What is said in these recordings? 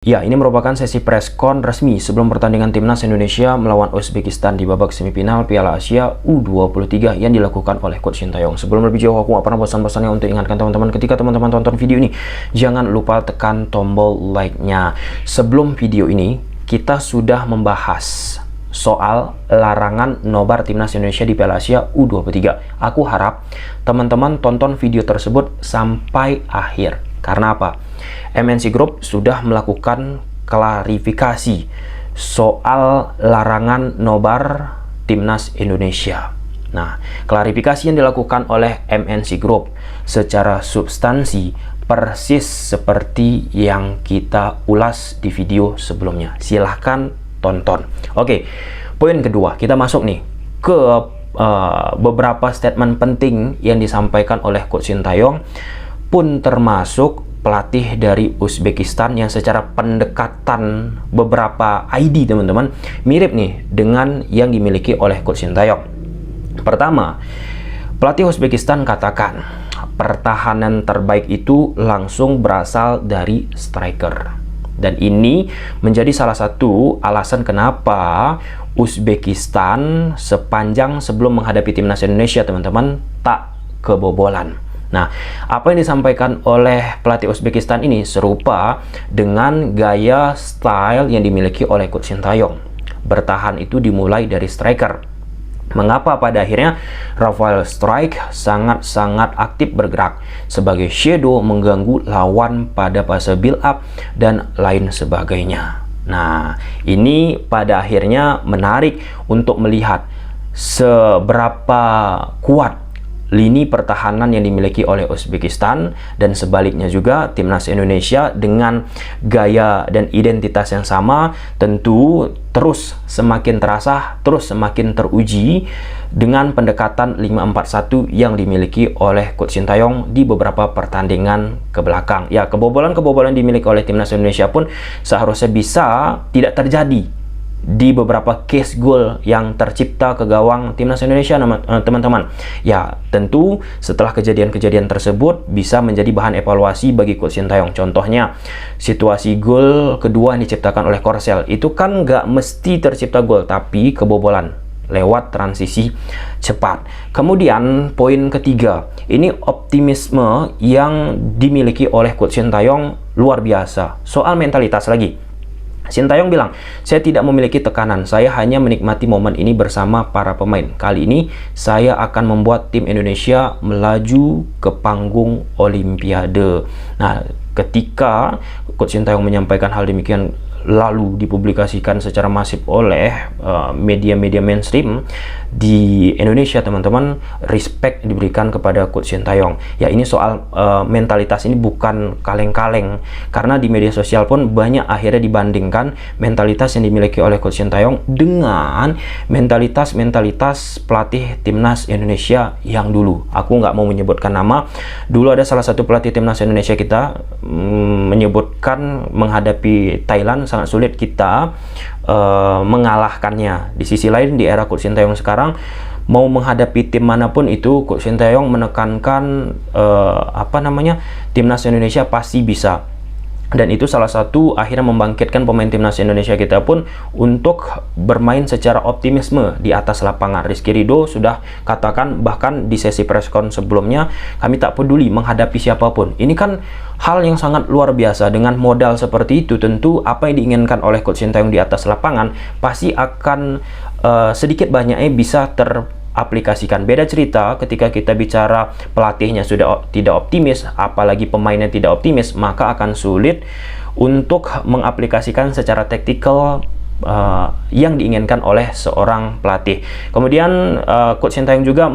Ya, ini merupakan sesi preskon resmi sebelum pertandingan timnas Indonesia melawan Uzbekistan di babak semifinal Piala Asia U23 yang dilakukan oleh Coach Sintayong. Sebelum lebih jauh, aku gak pernah bosan-bosannya untuk ingatkan teman-teman, ketika teman-teman tonton video ini, jangan lupa tekan tombol like-nya. Sebelum video ini, kita sudah membahas soal larangan nobar timnas Indonesia di Piala Asia U23. Aku harap teman-teman tonton video tersebut sampai akhir. Karena apa? MNC Group sudah melakukan klarifikasi soal larangan nobar timnas Indonesia. Nah, klarifikasi yang dilakukan oleh MNC Group secara substansi persis seperti yang kita ulas di video sebelumnya. Silahkan tonton. Oke, poin kedua, kita masuk nih ke beberapa statement penting yang disampaikan oleh Coach Sintayong, pun termasuk pelatih dari Uzbekistan yang secara pendekatan beberapa ID teman-teman mirip nih dengan yang dimiliki oleh Coach Sintayong. Pertama, pelatih Uzbekistan katakan pertahanan terbaik itu langsung berasal dari striker. Dan ini menjadi salah satu alasan kenapa Uzbekistan sepanjang sebelum menghadapi timnas Indonesia teman-teman tak kebobolan. Nah, apa yang disampaikan oleh pelatih Uzbekistan ini serupa dengan gaya style yang dimiliki oleh Coach Sintayong. Bertahan itu dimulai dari striker. Mengapa pada akhirnya Rafael Struijk sangat-sangat aktif bergerak sebagai shadow, mengganggu lawan pada fase build up dan lain sebagainya. Nah, ini pada akhirnya menarik untuk melihat seberapa kuat lini pertahanan yang dimiliki oleh Uzbekistan, dan sebaliknya juga timnas Indonesia dengan gaya dan identitas yang sama tentu terus semakin terasa, terus semakin teruji dengan pendekatan 5-4-1 yang dimiliki oleh Coach Sintayong di beberapa pertandingan ke belakang. Ya, kebobolan-kebobolan dimiliki oleh timnas Indonesia pun seharusnya bisa tidak terjadi di beberapa case goal yang tercipta ke gawang timnas Indonesia teman-teman. Ya, tentu setelah kejadian-kejadian tersebut bisa menjadi bahan evaluasi bagi Coach Sintayong. Contohnya situasi gol kedua yang diciptakan oleh Korsel, itu kan nggak mesti tercipta gol, tapi kebobolan lewat transisi cepat. Kemudian poin ketiga, ini optimisme yang dimiliki oleh Coach Sintayong luar biasa. Soal mentalitas lagi, Sintayong bilang, saya tidak memiliki tekanan, saya hanya menikmati momen ini bersama para pemain. Kali ini saya akan membuat tim Indonesia melaju ke panggung Olimpiade. Nah, ketika Coach Sintayong menyampaikan hal demikian lalu dipublikasikan secara masif oleh media-media mainstream di Indonesia teman-teman, respect diberikan kepada Coach Sintayong. Ya, ini soal mentalitas ini bukan kaleng-kaleng, karena di media sosial pun banyak akhirnya dibandingkan mentalitas yang dimiliki oleh Coach Sintayong dengan mentalitas pelatih timnas Indonesia yang dulu. Aku nggak mau menyebutkan nama. Dulu ada salah satu pelatih timnas Indonesia kita menyebutkan menghadapi Thailand sangat sulit kita mengalahkannya. Di sisi lain, di era Coach Sintayong sekarang, mau menghadapi tim manapun itu, Coach Sintayong menekankan timnas Indonesia pasti bisa. Dan itu salah satu akhirnya membangkitkan pemain timnas Indonesia kita pun untuk bermain secara optimisme di atas lapangan. Rizky Ridho sudah katakan bahkan di sesi preskon sebelumnya, kami tak peduli menghadapi siapapun. Ini kan hal yang sangat luar biasa. Dengan modal seperti itu, tentu apa yang diinginkan oleh Coach Sintayong di atas lapangan pasti akan sedikit banyaknya bisa teraplikasikan. Beda cerita ketika kita bicara pelatihnya sudah tidak optimis, apalagi pemainnya tidak optimis, maka akan sulit untuk mengaplikasikan secara taktikal yang diinginkan oleh seorang pelatih. Kemudian Coach Sintayong juga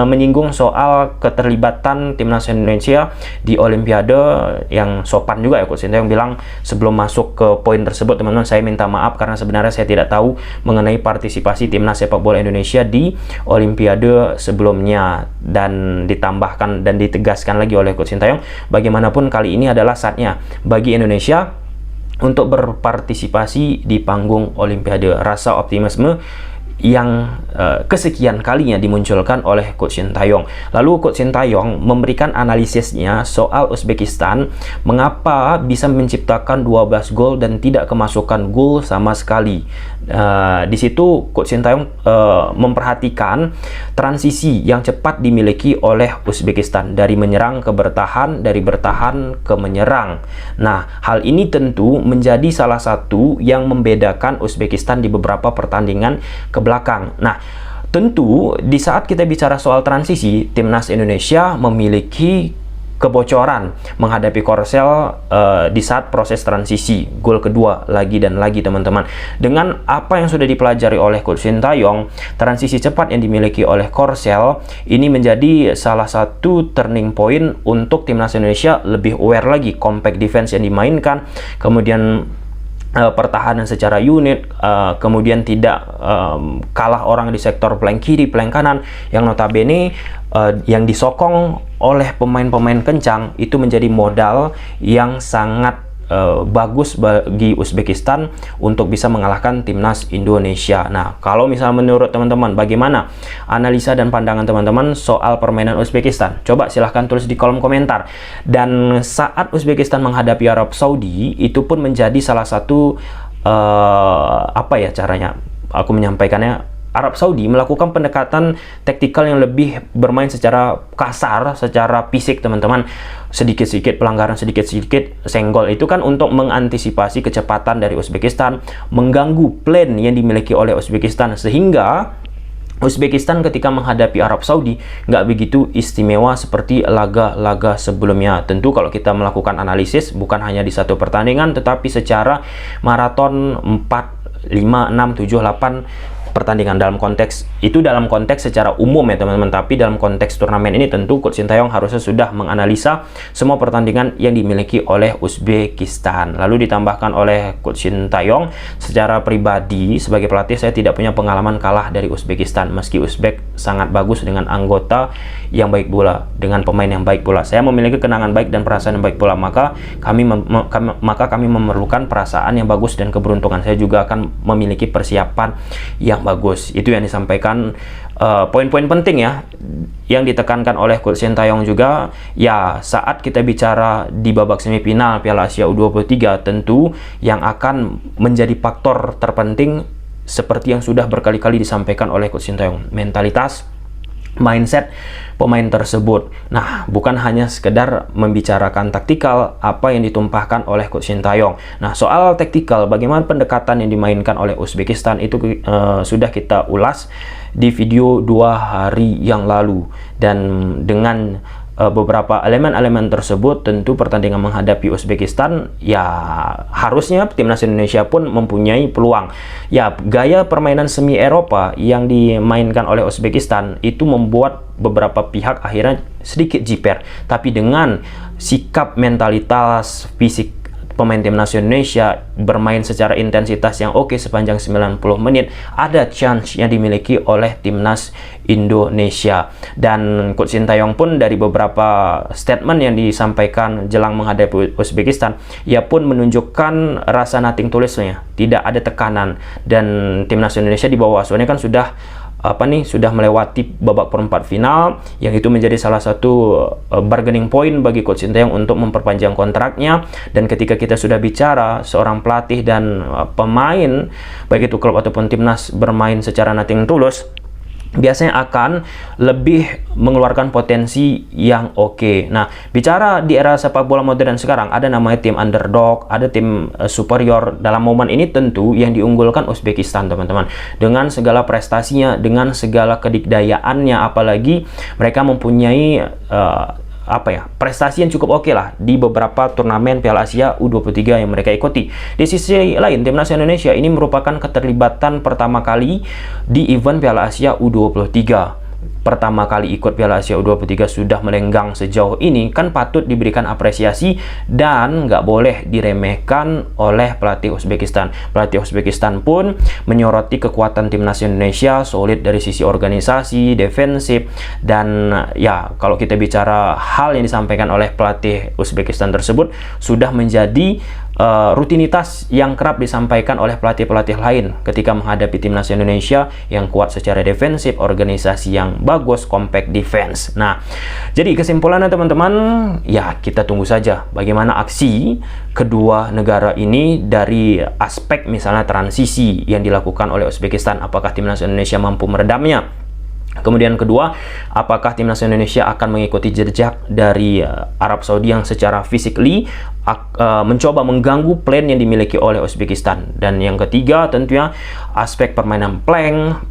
menyinggung soal keterlibatan timnas Indonesia di Olimpiade yang sopan juga ya. Coach Sintayong bilang sebelum masuk ke poin tersebut teman-teman, saya minta maaf karena sebenarnya saya tidak tahu mengenai partisipasi timnas sepak bola Indonesia di Olimpiade sebelumnya. Dan ditambahkan dan ditegaskan lagi oleh Coach Sintayong, bagaimanapun kali ini adalah saatnya bagi Indonesia untuk berpartisipasi di panggung Olimpiade. Rasa optimisme yang kesekian kalinya dimunculkan oleh Coach Sintayong. Lalu Coach Sintayong memberikan analisisnya soal Uzbekistan, mengapa bisa menciptakan 12 gol dan tidak kemasukan gol sama sekali. Di situ Coach Sintayong memperhatikan transisi yang cepat dimiliki oleh Uzbekistan dari menyerang ke bertahan, dari bertahan ke menyerang. Nah, hal ini tentu menjadi salah satu yang membedakan Uzbekistan di beberapa pertandingan ke belakang. Nah, tentu di saat kita bicara soal transisi, timnas Indonesia memiliki kebocoran menghadapi Korsel di saat proses transisi gol kedua lagi dan lagi, teman-teman. Dengan apa yang sudah dipelajari oleh Coach Sintayong, transisi cepat yang dimiliki oleh Korsel ini menjadi salah satu turning point untuk timnas Indonesia lebih aware lagi compact defense yang dimainkan, kemudian pertahanan secara unit, kemudian tidak kalah orang di sektor flank kiri, flank kanan, yang notabene yang disokong oleh pemain-pemain kencang itu menjadi modal yang sangat bagus bagi Uzbekistan untuk bisa mengalahkan timnas Indonesia. Nah, kalau misalnya menurut teman-teman, bagaimana analisa dan pandangan teman-teman soal permainan Uzbekistan? Coba silahkan tulis di kolom komentar. Dan saat Uzbekistan menghadapi Arab Saudi, itu pun menjadi salah satu apa ya caranya aku menyampaikannya, Arab Saudi melakukan pendekatan taktikal yang lebih bermain secara kasar, secara fisik, teman-teman. Sedikit-sedikit pelanggaran, sedikit-sedikit senggol, itu kan untuk mengantisipasi kecepatan dari Uzbekistan, mengganggu plan yang dimiliki oleh Uzbekistan, sehingga Uzbekistan ketika menghadapi Arab Saudi nggak begitu istimewa seperti laga-laga sebelumnya. Tentu kalau kita melakukan analisis bukan hanya di satu pertandingan, tetapi secara maraton 4, 5, 6, 7, 8 pertandingan. Dalam konteks secara umum ya teman-teman, tapi dalam konteks turnamen ini tentu Coach Sintayong harusnya sudah menganalisa semua pertandingan yang dimiliki oleh Uzbekistan. Lalu ditambahkan oleh Coach Sintayong, secara pribadi sebagai pelatih saya tidak punya pengalaman kalah dari Uzbekistan, meski Uzbek sangat bagus dengan anggota yang baik pula, dengan pemain yang baik pula. Saya memiliki kenangan baik dan perasaan yang baik pula, maka kami memerlukan perasaan yang bagus dan keberuntungan. Saya juga akan memiliki persiapan yang bagus. Itu yang disampaikan, poin-poin penting ya yang ditekankan oleh Coach Sintayong juga. Ya, saat kita bicara di babak semifinal Piala Asia U23, tentu yang akan menjadi faktor terpenting seperti yang sudah berkali-kali disampaikan oleh Coach Sintayong, mentalitas, mindset pemain tersebut. Nah, bukan hanya sekedar membicarakan taktikal apa yang ditumpahkan oleh Coach Sintayong. Nah, soal taktikal, bagaimana pendekatan yang dimainkan oleh Uzbekistan itu sudah kita ulas di video 2 hari yang lalu. Dan dengan beberapa elemen-elemen tersebut, tentu pertandingan menghadapi Uzbekistan ya harusnya timnas Indonesia pun mempunyai peluang. Ya, gaya permainan semi Eropa yang dimainkan oleh Uzbekistan itu membuat beberapa pihak akhirnya sedikit jiper, tapi dengan sikap, mentalitas, fisik pemain timnas Indonesia bermain secara intensitas yang oke sepanjang 90 menit, ada chance yang dimiliki oleh timnas Indonesia. Dan Coach Sintayong pun dari beberapa statement yang disampaikan jelang menghadapi Uzbekistan, ia pun menunjukkan rasa nothing tulisnya, tidak ada tekanan. Dan timnas Indonesia di bawah asuhannya kan sudah melewati babak perempat final, yang itu menjadi salah satu bargaining point bagi Coach Sintayong untuk memperpanjang kontraknya. Dan ketika kita sudah bicara seorang pelatih dan pemain, baik itu klub ataupun timnas, bermain secara nothing tulus, biasanya akan lebih mengeluarkan potensi yang oke. Nah, bicara di era sepak bola modern sekarang, ada namanya tim underdog, ada tim superior. Dalam momen ini tentu yang diunggulkan Uzbekistan, teman-teman. Dengan segala prestasinya, dengan segala kedikdayaannya, apalagi mereka mempunyai prestasi yang cukup oke lah di beberapa turnamen Piala Asia U23 yang mereka ikuti. Di sisi lain, timnas Indonesia ini merupakan keterlibatan pertama kali di event Piala Asia U23. Pertama kali ikut Piala Asia U23 sudah melenggang sejauh ini, kan patut diberikan apresiasi dan nggak boleh diremehkan oleh pelatih Uzbekistan. Pelatih Uzbekistan pun menyoroti kekuatan timnas Indonesia, solid dari sisi organisasi, defensif, dan ya kalau kita bicara hal yang disampaikan oleh pelatih Uzbekistan tersebut sudah menjadi rutinitas yang kerap disampaikan oleh pelatih-pelatih lain ketika menghadapi timnas Indonesia yang kuat secara defensif, organisasi yang bagus, compact defense. Nah, jadi kesimpulannya teman-teman, ya kita tunggu saja bagaimana aksi kedua negara ini dari aspek misalnya transisi yang dilakukan oleh Uzbekistan. Apakah timnas Indonesia mampu meredamnya? Kemudian kedua, apakah timnas Indonesia akan mengikuti jejak dari Arab Saudi yang secara physically mencoba mengganggu plan yang dimiliki oleh Uzbekistan? Dan yang ketiga tentunya aspek permainan plank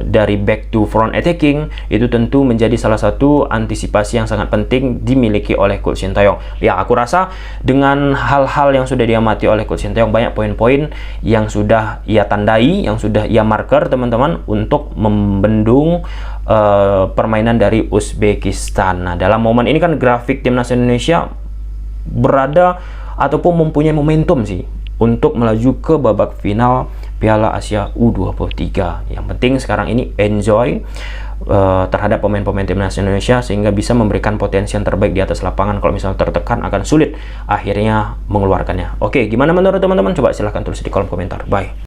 dari back to front attacking itu tentu menjadi salah satu antisipasi yang sangat penting dimiliki oleh Coach Sintayong. Ya, aku rasa dengan hal-hal yang sudah diamati oleh Coach Sintayong, banyak poin-poin yang sudah ia tandai, yang sudah ia marker teman-teman untuk membendung permainan dari Uzbekistan. Nah, dalam momen ini kan grafik timnas Indonesia berada ataupun mempunyai momentum sih untuk melaju ke babak final Piala Asia U23. Yang penting sekarang ini enjoy terhadap pemain-pemain timnas Indonesia sehingga bisa memberikan potensi yang terbaik di atas lapangan. Kalau misalnya tertekan akan sulit akhirnya mengeluarkannya. Oke, gimana menurut teman-teman? Coba silahkan tulis di kolom komentar. Bye.